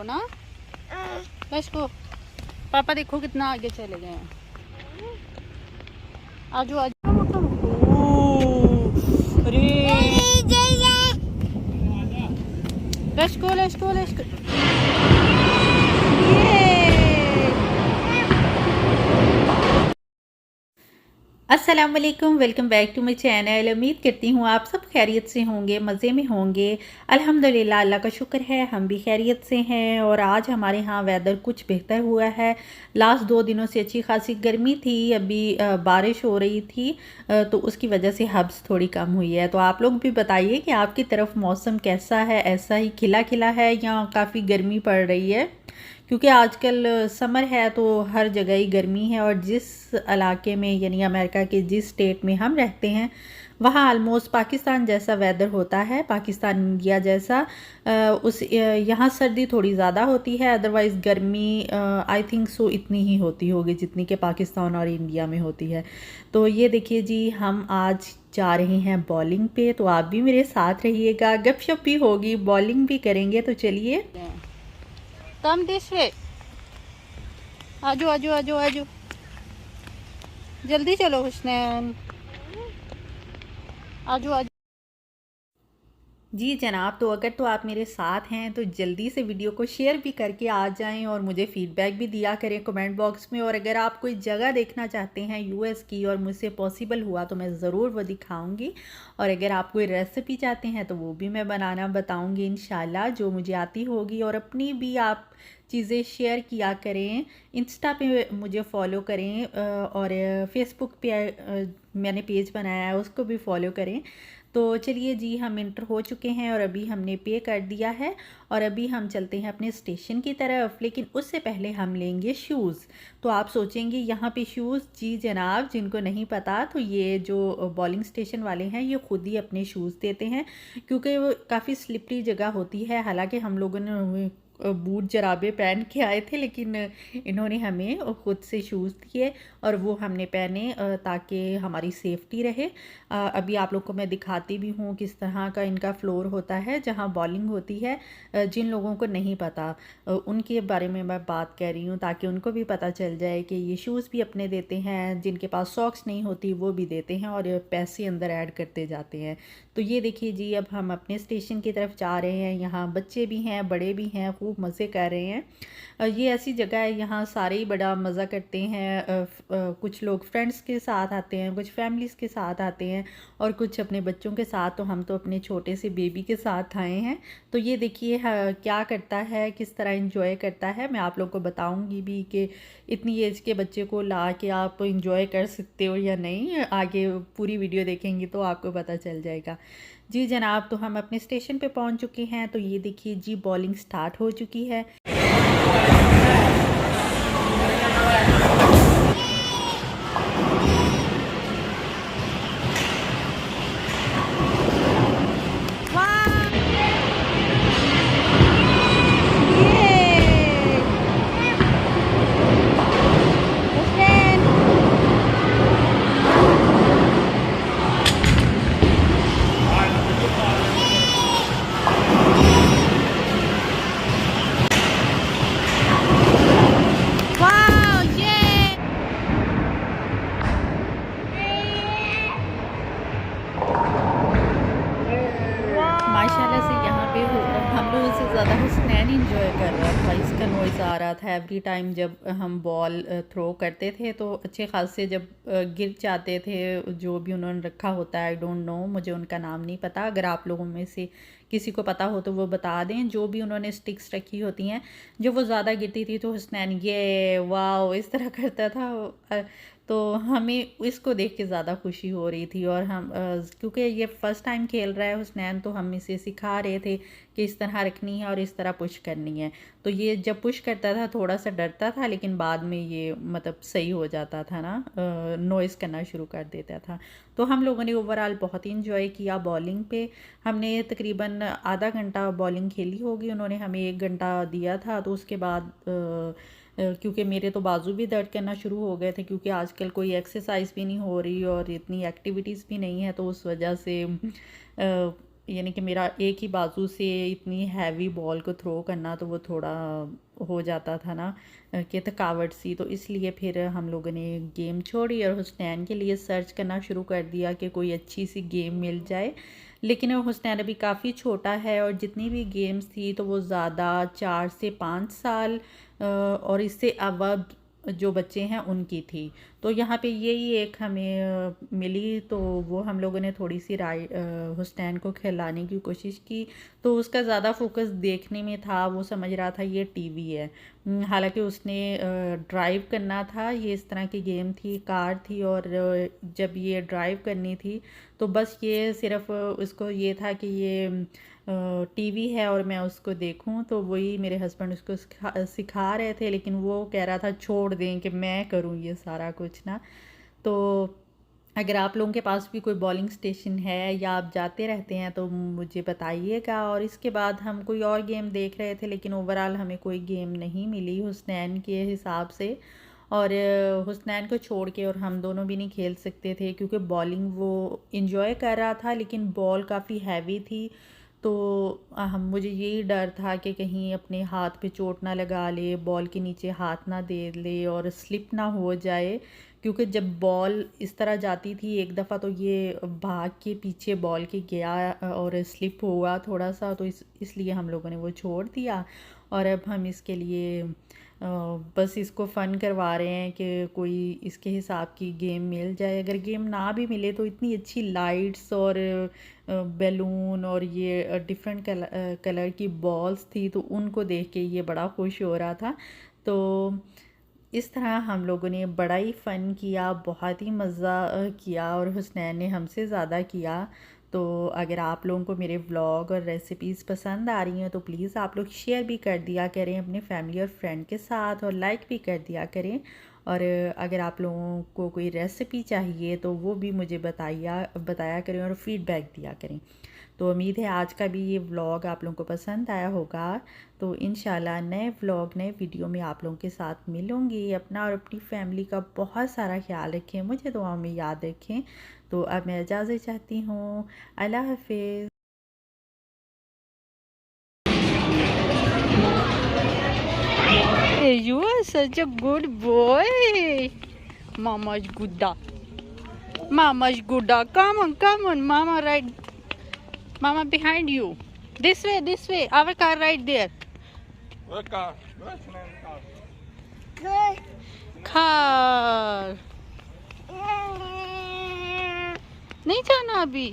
ना। Let's go. पापा देखो कितना आगे चले गए हैं। आजू आजू। अरे let's go let's go let's go. अस्सलाम वालेकुम, welcome back to my channel. उम्मीद करती हूँ आप सब खैरियत से होंगे, मज़े में होंगे। अल्हम्दुलिल्लाह, अल्लाह का शुक्र है हम भी खैरियत से हैं। और आज हमारे यहाँ वेदर कुछ बेहतर हुआ है। लास्ट 2 दिनों से अच्छी खासी गर्मी थी, अभी बारिश हो रही थी, तो उसकी वजह से हब्स थोड़ी कम हुई है। तो आप लोग भी बताइए कि आपकी तरफ मौसम कैसा है, ऐसा ही खिला खिला है या काफ़ी गर्मी पड़ रही है? क्योंकि आजकल समर है तो हर जगह ही गर्मी है। और जिस इलाके में यानी अमेरिका के जिस स्टेट में हम रहते हैं वहाँ आलमोस्ट पाकिस्तान जैसा वेदर होता है, पाकिस्तान इंडिया जैसा। यहाँ सर्दी थोड़ी ज़्यादा होती है, अदरवाइज़ गर्मी आई थिंक सो इतनी ही होती होगी जितनी कि पाकिस्तान और इंडिया में होती है। तो ये देखिए जी, हम आज जा रहे हैं बॉलिंग पे, तो आप भी मेरे साथ रहिएगा, गपशप भी होगी, बॉलिंग भी करेंगे। तो चलिए, कम दिस वे। आजो आजो आजो आजो, जल्दी चलो हुस्नैन, आजो आजो। जी जनाब, तो अगर तो आप मेरे साथ हैं तो जल्दी से वीडियो को शेयर भी करके आ जाएं और मुझे फ़ीडबैक भी दिया करें कमेंट बॉक्स में। और अगर आप कोई जगह देखना चाहते हैं यूएस की और मुझसे पॉसिबल हुआ तो मैं ज़रूर वो दिखाऊंगी। और अगर आप कोई रेसिपी चाहते हैं तो वो भी मैं बनाना बताऊंगी इंशाल्लाह, जो मुझे आती होगी। और अपनी भी आप चीज़ें शेयर किया करें, इंस्टा पे मुझे फॉलो करें, और फेसबुक पे मैंने पेज बनाया है उसको भी फॉलो करें। तो चलिए जी, हम इंटर हो चुके हैं और अभी हमने पे कर दिया है और अभी हम चलते हैं अपने स्टेशन की तरफ। लेकिन उससे पहले हम लेंगे शूज़। तो आप सोचेंगे यहाँ पे शूज़? जी जनाब, जिनको नहीं पता तो ये जो बॉलिंग स्टेशन वाले हैं ये ख़ुद ही अपने शूज़ देते हैं, क्योंकि वो काफ़ी स्लिपरी जगह होती है। हालांकि हम लोगों ने बूट जराबे पहन के आए थे, लेकिन इन्होंने हमें ख़ुद से शूज़ दिए और वो हमने पहने ताकि हमारी सेफ्टी रहे। अभी आप लोग को मैं दिखाती भी हूँ किस तरह का इनका फ्लोर होता है जहाँ बॉलिंग होती है। जिन लोगों को नहीं पता उनके बारे में मैं बात कर रही हूँ, ताकि उनको भी पता चल जाए कि ये शूज़ भी अपने देते हैं, जिनके पास सॉक्स नहीं होती वो भी देते हैं और पैसे अंदर ऐड करते जाते हैं। तो ये देखिए जी, अब हम अपने स्टेशन की तरफ जा रहे हैं। यहाँ बच्चे भी हैं, बड़े भी हैं, खूब मज़े कर रहे हैं। ये ऐसी जगह है यहाँ सारे ही बड़ा मज़ा करते हैं। कुछ लोग फ्रेंड्स के साथ आते हैं, कुछ फैमिलीज़ के साथ आते हैं और कुछ अपने बच्चों के साथ। तो हम तो अपने छोटे से बेबी के साथ आए हैं। तो ये देखिए क्या करता है, किस तरह इंजॉय करता है। मैं आप लोगों को बताऊंगी भी कि इतनी एज के बच्चे को ला के आप इंजॉय कर सकते हो या नहीं। आगे पूरी वीडियो देखेंगी तो आपको पता चल जाएगा। जी जनाब, तो हम अपने स्टेशन पे पहुंच चुके हैं। तो ये देखिए जी, बॉलिंग स्टार्ट हो चुकी है। माशाल्लाह से यहाँ पे हम लोगों से ज़्यादा हुस्नैन इंजॉय कर रहा था। इसका नॉइज़ आ रहा था एवरी टाइम जब हम बॉल थ्रो करते थे, तो अच्छे खासे जब गिर जाते थे, जो भी उन्होंने रखा होता है, आई डोंट नो, मुझे उनका नाम नहीं पता। अगर आप लोगों में से किसी को पता हो तो वो बता दें। जो भी उन्होंने स्टिक्स रखी होती हैं, जो वो ज़्यादा गिरती थी तो हुस्नैन ये वाओ इस तरह करता था। तो हमें इसको देख के ज़्यादा खुशी हो रही थी। और हम क्योंकि ये फ़र्स्ट टाइम खेल रहा है हुस्नैन, तो हम इसे सिखा रहे थे कि इस तरह रखनी है और इस तरह पुश करनी है। तो ये जब पुश करता था थोड़ा सा डरता था, लेकिन बाद में ये मतलब सही हो जाता था ना, नॉइज़ करना शुरू कर देता था। तो हम लोगों ने ओवरऑल बहुत ही इंजॉय किया बॉलिंग पे। हमने तकरीबन आधा घंटा बॉलिंग खेली होगी, उन्होंने हमें 1 घंटा दिया था। तो उसके बाद क्योंकि मेरे तो बाजू भी दर्द करना शुरू हो गए थे, क्योंकि आजकल कोई एक्सरसाइज भी नहीं हो रही और इतनी एक्टिविटीज़ भी नहीं है, तो उस वजह से यानी कि मेरा एक ही बाजू से इतनी हैवी बॉल को थ्रो करना तो वो थोड़ा हो जाता था ना कि थकावट सी, तो इसलिए फिर हम लोगों ने गेम छोड़ी और हुसनैन के लिए सर्च करना शुरू कर दिया कि कोई अच्छी सी गेम मिल जाए। लेकिन हुसनैन अभी काफ़ी छोटा है और जितनी भी गेम्स थी तो वो ज़्यादा 4 से 5 साल और इससे अब जो बच्चे हैं उनकी थी। तो यहाँ पे यही एक हमें मिली, तो वो हम लोगों ने थोड़ी सी हुसैन को खिलाने की कोशिश की। तो उसका ज़्यादा फोकस देखने में था, वो समझ रहा था ये टीवी है। हालांकि उसने ड्राइव करना था, ये इस तरह की गेम थी, कार थी, और जब ये ड्राइव करनी थी तो बस ये सिर्फ उसको ये था कि ये टीवी है और मैं उसको देखूं। तो वही मेरे हस्बैंड उसको सिखा रहे थे, लेकिन वो कह रहा था छोड़ दें कि मैं करूं ये सारा कुछ ना। तो अगर आप लोगों के पास भी कोई बॉलिंग स्टेशन है या आप जाते रहते हैं तो मुझे बताइएगा। और इसके बाद हम कोई और गेम देख रहे थे, लेकिन ओवरऑल हमें कोई गेम नहीं मिली हुसनैन के हिसाब से। और हुसनैन को छोड़ के और हम दोनों भी नहीं खेल सकते थे क्योंकि बॉलिंग वो इंजॉय कर रहा था, लेकिन बॉल काफ़ी हैवी थी। तो हम मुझे यही डर था कि कहीं अपने हाथ पे चोट ना लगा ले, बॉल के नीचे हाथ ना दे ले और स्लिप ना हो जाए। क्योंकि जब बॉल इस तरह जाती थी एक दफ़ा तो ये भाग के पीछे बॉल के गया और स्लिप हुआ थोड़ा सा, तो इसलिए हम लोगों ने वो छोड़ दिया। और अब हम इसके लिए बस इसको फ़न करवा रहे हैं कि कोई इसके हिसाब की गेम मिल जाए। अगर गेम ना भी मिले तो इतनी अच्छी लाइट्स और बैलून और ये डिफरेंट कलर की बॉल्स थी, तो उनको देख के ये बड़ा खुश हो रहा था। तो इस तरह हम लोगों ने बड़ा ही फ़न किया, बहुत ही मज़ा किया, और हुसनैन ने हमसे ज़्यादा किया। तो अगर आप लोगों को मेरे व्लॉग और रेसिपीज़ पसंद आ रही हैं तो प्लीज़ आप लोग शेयर भी कर दिया करें अपने फैमिली और फ्रेंड के साथ, और लाइक भी कर दिया करें। और अगर आप लोगों को कोई रेसिपी चाहिए तो वो भी मुझे बताया करें और फीडबैक दिया करें। तो उम्मीद है आज का भी ये व्लॉग आप लोगों को पसंद आया होगा। तो इंशाल्लाह नए व्लॉग नए वीडियो में आप लोगों के साथ मिलूँगी। अपना और अपनी फैमिली का बहुत सारा ख्याल रखें, मुझे दुआओं में याद रखें। तो अब मैं इजाज़त चाहती हूँ। अल्लाह हाफिज़। Hey, you are such a good boy. Mama's Gouda. Mama's Gouda. Come on, come on. Mama right. Mama behind you. This way, this way. Our car right there. What car? car. नहीं जाना अभी।